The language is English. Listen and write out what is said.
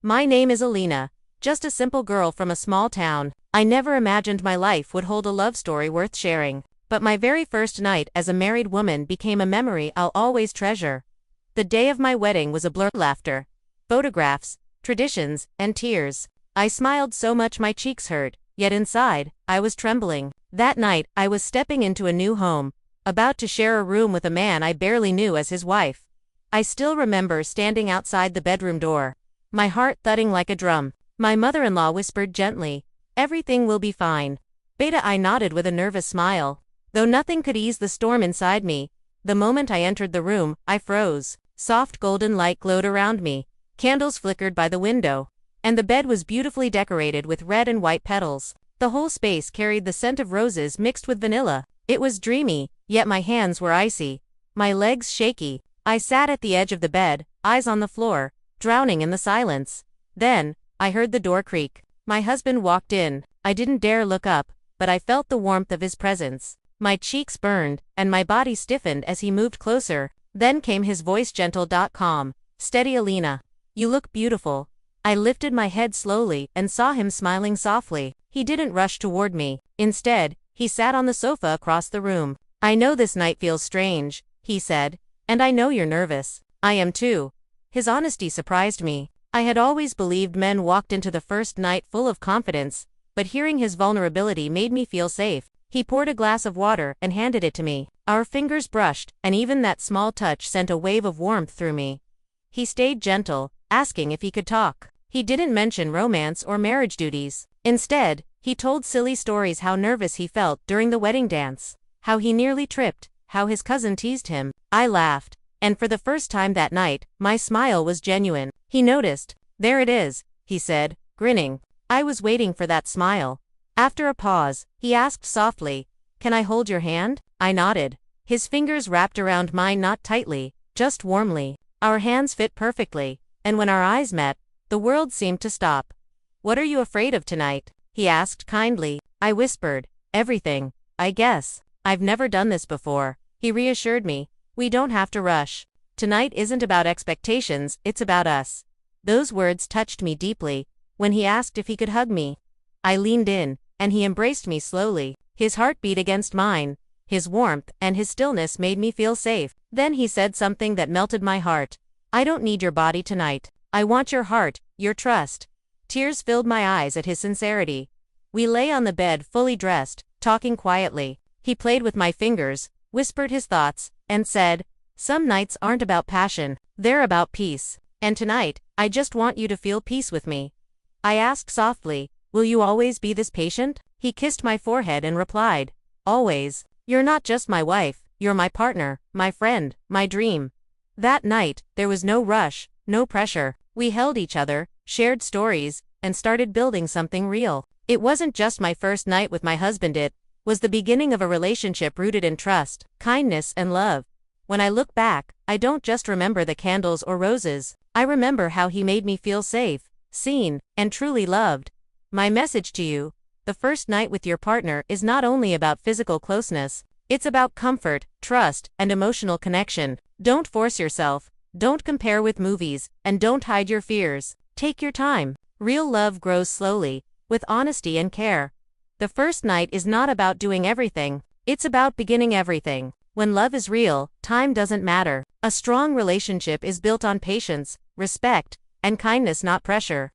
My name is Alina, just a simple girl from a small town. I never imagined my life would hold a love story worth sharing. But my very first night as a married woman became a memory I'll always treasure. The day of my wedding was a blur of laughter, photographs, traditions, and tears. I smiled so much my cheeks hurt, yet inside, I was trembling. That night, I was stepping into a new home, about to share a room with a man I barely knew as his wife. I still remember standing outside the bedroom door, my heart thudding like a drum. My mother-in-law whispered gently, "Everything will be fine." I nodded with a nervous smile. Though nothing could ease the storm inside me, the moment I entered the room, I froze. Soft golden light glowed around me, candles flickered by the window, and the bed was beautifully decorated with red and white petals. The whole space carried the scent of roses mixed with vanilla. It was dreamy, yet my hands were icy, my legs shaky. I sat at the edge of the bed, eyes on the floor, drowning in the silence. Then, I heard the door creak. My husband walked in. I didn't dare look up, but I felt the warmth of his presence. My cheeks burned, and my body stiffened as he moved closer. Then came his voice, gentle, calm. "Steady, Alina. You look beautiful." I lifted my head slowly and saw him smiling softly. He didn't rush toward me. Instead, he sat on the sofa across the room. "I know this night feels strange," he said, "and I know you're nervous." "I am too." His honesty surprised me. I had always believed men walked into the first night full of confidence, but hearing his vulnerability made me feel safe. He poured a glass of water and handed it to me. Our fingers brushed, and even that small touch sent a wave of warmth through me. He stayed gentle, asking if he could talk. He didn't mention romance or marriage duties. Instead, he told silly stories: how nervous he felt during the wedding dance, how he nearly tripped, how his cousin teased him. I laughed, and for the first time that night, my smile was genuine. He noticed. "There it is," he said, grinning. I was waiting for that smile. After a pause, he asked softly, "Can I hold your hand?" I nodded. His fingers wrapped around mine, not tightly, just warmly. Our hands fit perfectly, and when our eyes met, the world seemed to stop. "What are you afraid of tonight?" he asked kindly. I whispered, "Everything, I guess." "I've never done this before," he reassured me. "We don't have to rush. Tonight isn't about expectations, it's about us." Those words touched me deeply. When he asked if he could hug me, I leaned in, and he embraced me slowly. His heart beat against mine. His warmth and his stillness made me feel safe. Then he said something that melted my heart. "I don't need your body tonight. I want your heart, your trust." Tears filled my eyes at his sincerity. We lay on the bed fully dressed, talking quietly. He played with my fingers, whispered his thoughts, and said, "Some nights aren't about passion, they're about peace. And tonight, I just want you to feel peace with me." I asked softly, "Will you always be this patient?" He kissed my forehead and replied, "Always. You're not just my wife, you're my partner, my friend, my dream." That night, there was no rush, no pressure. We held each other, shared stories, and started building something real. It wasn't just my first night with my husband, it was the beginning of a relationship rooted in trust, kindness, and love. When I look back, I don't just remember the candles or roses. I remember how he made me feel safe, seen, and truly loved. My message to you: the first night with your partner is not only about physical closeness, it's about comfort, trust, and emotional connection. Don't force yourself, don't compare with movies, and don't hide your fears. Take your time. Real love grows slowly, with honesty and care. The first night is not about doing everything, it's about beginning everything. When love is real, time doesn't matter. A strong relationship is built on patience, respect, and kindness, not pressure.